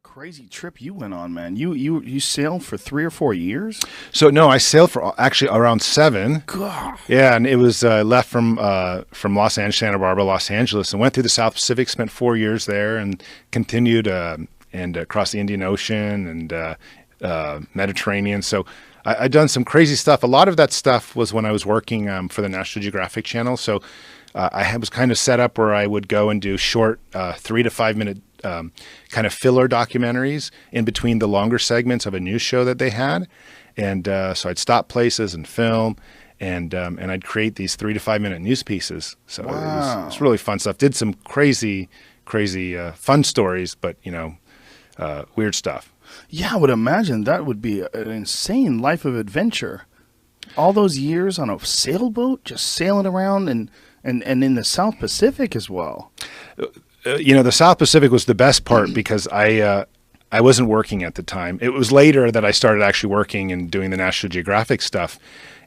Crazy trip you went on, man. You sailed for 3 or 4 years? So no, I sailed for actually around 7. God. Yeah, and it was left from Los Angeles, Santa Barbara, Los Angeles, and went through the South Pacific. Spent 4 years there, and continued and across the Indian Ocean and Mediterranean. So I'd done some crazy stuff. A lot of that stuff was when I was working for the National Geographic Channel. So was kind of set up where I would go and do short 3 to 5 minute kind of filler documentaries in between the longer segments of a news show that they had. And so I'd stop places and film, and I'd create these 3 to 5 minute news pieces. So it was really fun stuff. Did some crazy fun stories, but weird stuff. Yeah, I would imagine that would be an insane life of adventure. All those years on a sailboat, just sailing around and in the South Pacific as well. The South Pacific was the best part because I wasn't working at the time. It was later that I started actually working and doing the National Geographic stuff.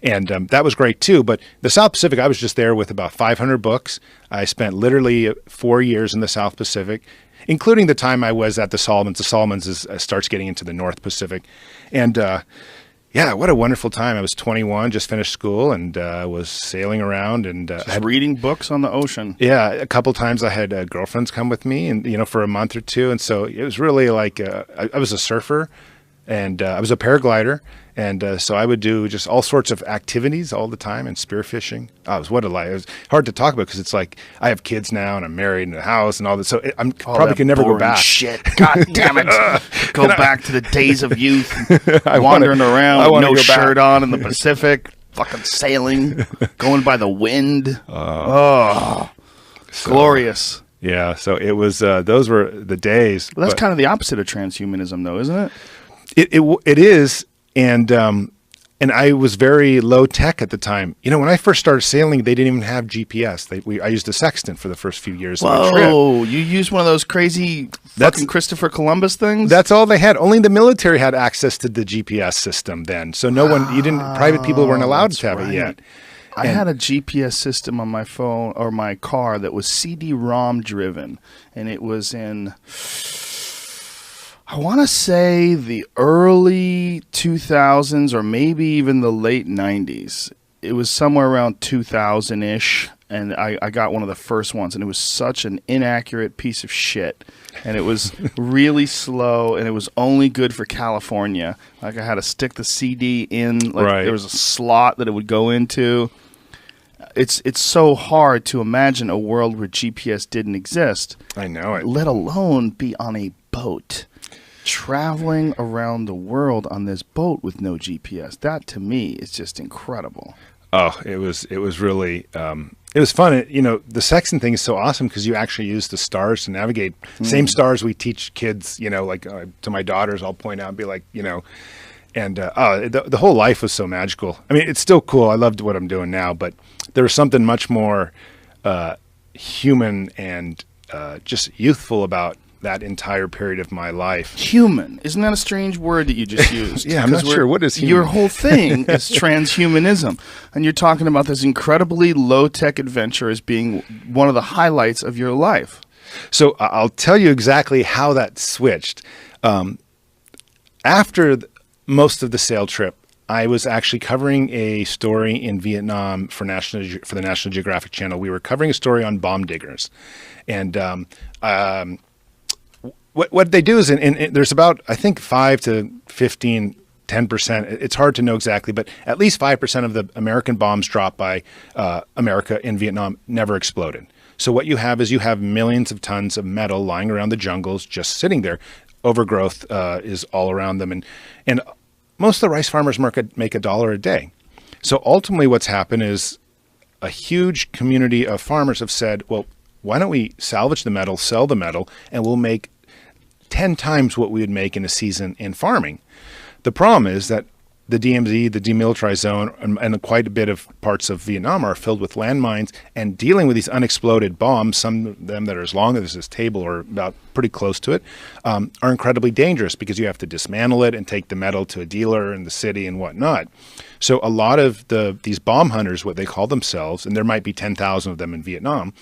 And that was great too. But the South Pacific, I was just there with about 500 books. I spent literally 4 years in the South Pacific, including the time I was at the Solomons. The Solomons starts getting into the North Pacific. And yeah, what a wonderful time. I was 21, just finished school, and was sailing around and just reading books on the ocean. Yeah, a couple times I had girlfriends come with me, and for a month or two, and so it was really like I was a surfer, and I was a paraglider, and so I would do just all sorts of activities all the time, and spearfishing. Oh, it was what a life! It was hard to talk about because it's like I have kids now, and I'm married, and a house, and all this. So I'm probably can never go back. Shit! God damn it! Go back to the days of youth, wandering around, with no shirt on in the Pacific, fucking sailing, going by the wind. Glorious. Yeah. So it was. Those were the days. Well, that's kind of the opposite of transhumanism, though, isn't it? It is. And I was very low tech at the time. When I first started sailing, they didn't even have GPS. I used a sextant for the first few years of the trip. Whoa, you used one of those crazy fucking Christopher Columbus things? That's all they had. Only the military had access to the GPS system then. So private people weren't allowed to have it yet. I had a GPS system on my phone or my car that was CD-ROM driven, and it was in, I want to say, the early 2000s or maybe even the late 90s. It was somewhere around 2000-ish, and I got one of the first ones, and it was such an inaccurate piece of shit. And it was really slow, and it was only good for California. Like, I had to stick the CD in. There was a slot that it would go into. It's so hard to imagine a world where GPS didn't exist. I know it. Let alone be on a boat, traveling around the world on this boat with no GPS. That to me is just incredible. Oh, it was really it was fun. The sextant thing is so awesome because you actually use the stars to navigate. Same stars we teach kids. To my daughters, I'll point out and be like, and the whole life was so magical. I mean, it's still cool. I loved what I'm doing now, but there was something much more human and just youthful about that entire period of my life. Human. Isn't that a strange word that you just used? Yeah, I'm not sure. What is human? Your whole thing is transhumanism. And you're talking about this incredibly low-tech adventure as being one of the highlights of your life. So I'll tell you exactly how that switched. After most of the sail trip, I was actually covering a story in Vietnam for the National Geographic Channel. We were covering a story on bomb diggers. And what they do is, there's about, I think, 5 to 15, 10%. It's hard to know exactly, but at least 5% of the American bombs dropped by America in Vietnam never exploded. So what you have is millions of tons of metal lying around the jungles, just sitting there. Overgrowth is all around them, and most of the rice farmers make $1 a day. So ultimately, what's happened is a huge community of farmers have said, well, why don't we salvage the metal, sell the metal, and we'll make 10 times what we would make in a season in farming. The problem is that the DMZ, the demilitarized zone, and quite a bit of parts of Vietnam are filled with landmines, and dealing with these unexploded bombs, some of them that are as long as this table or about pretty close to it, are incredibly dangerous because you have to dismantle it and take the metal to a dealer in the city and whatnot. So a lot of these bomb hunters, what they call themselves, and there might be 10,000 of them in Vietnam,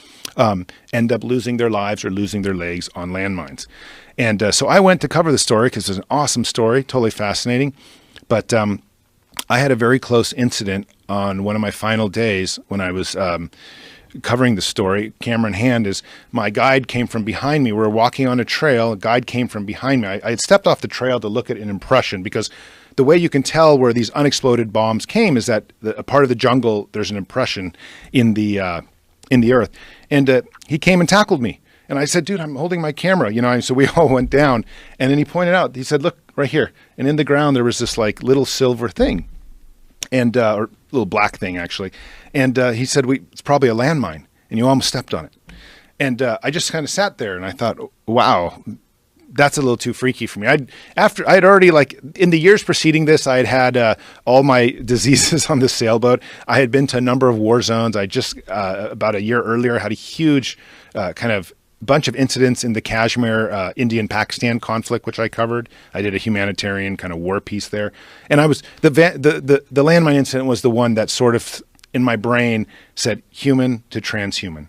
end up losing their lives or losing their legs on landmines. And so I went to cover the story because it's an awesome story, totally fascinating. But I had a very close incident on one of my final days when I was covering the story, camera in hand, is my guide came from behind me. We were walking on a trail. A guide came from behind me. I had stepped off the trail to look at an impression because the way you can tell where these unexploded bombs came is that a part of the jungle, there's an impression in the earth. And he came and tackled me. And I said, dude, I'm holding my camera, and so we all went down. And then he pointed out, he said, look right here. And in the ground, there was this like little silver thing and, or little black thing actually. And he said, it's probably a landmine and you almost stepped on it. And I just kind of sat there and I thought, wow, that's a little too freaky for me. I had already, like, in the years preceding this, I had all my diseases on the sailboat. I had been to a number of war zones. I just, about a year earlier, had a huge kind of bunch of incidents in the Kashmir, Indian-Pakistan conflict, which I covered. I did a humanitarian kind of war piece there. And I was, the landmine incident was the one that sort of, in my brain, said human to transhuman.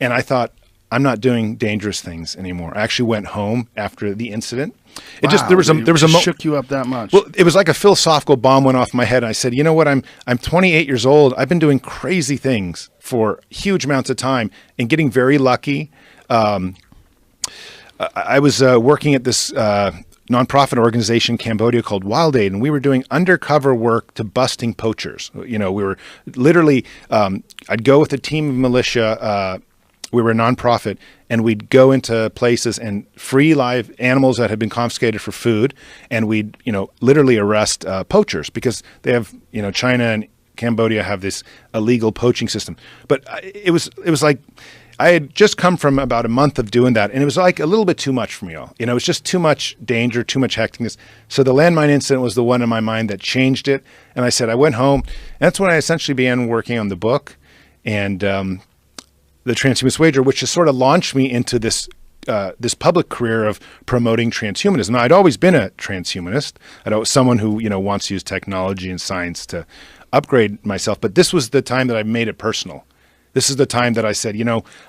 And I thought, I'm not doing dangerous things anymore. I actually went home after the incident. It just, there was a shook you up that much. Well, it was like a philosophical bomb went off my head. And I said, you know what? I'm 28 years old. I've been doing crazy things for huge amounts of time and getting very lucky. I was working at this nonprofit organization in Cambodia called Wild Aid, and we were doing undercover work to busting poachers. We were literally, I'd go with a team of militia. We were a nonprofit, and we'd go into places and free live animals that had been confiscated for food, and we'd, literally arrest poachers because they have, China and Cambodia have this illegal poaching system. But it was like, I had just come from about a month of doing that, and it was like a little bit too much for me all. It was just too much danger, too much hecticness. So the landmine incident was the one in my mind that changed it. And I said, I went home, and that's when I essentially began working on the book and the Transhumanist Wager, which has sort of launched me into this this public career of promoting transhumanism. Now, I'd always been a transhumanist. I was someone who wants to use technology and science to upgrade myself, but this was the time that I made it personal. This is the time that I said,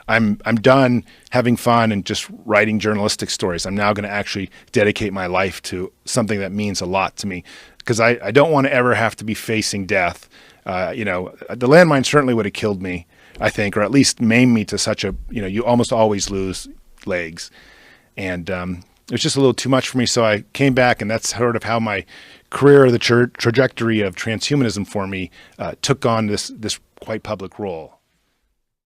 I'm done having fun and just writing journalistic stories. I'm now going to actually dedicate my life to something that means a lot to me, because I don't want to ever have to be facing death. The landmine certainly would have killed me, I think, or at least maimed me to such a, you almost always lose legs. And it was just a little too much for me. So I came back, and that's sort of how my career, the trajectory of transhumanism for me, took on this quite public role.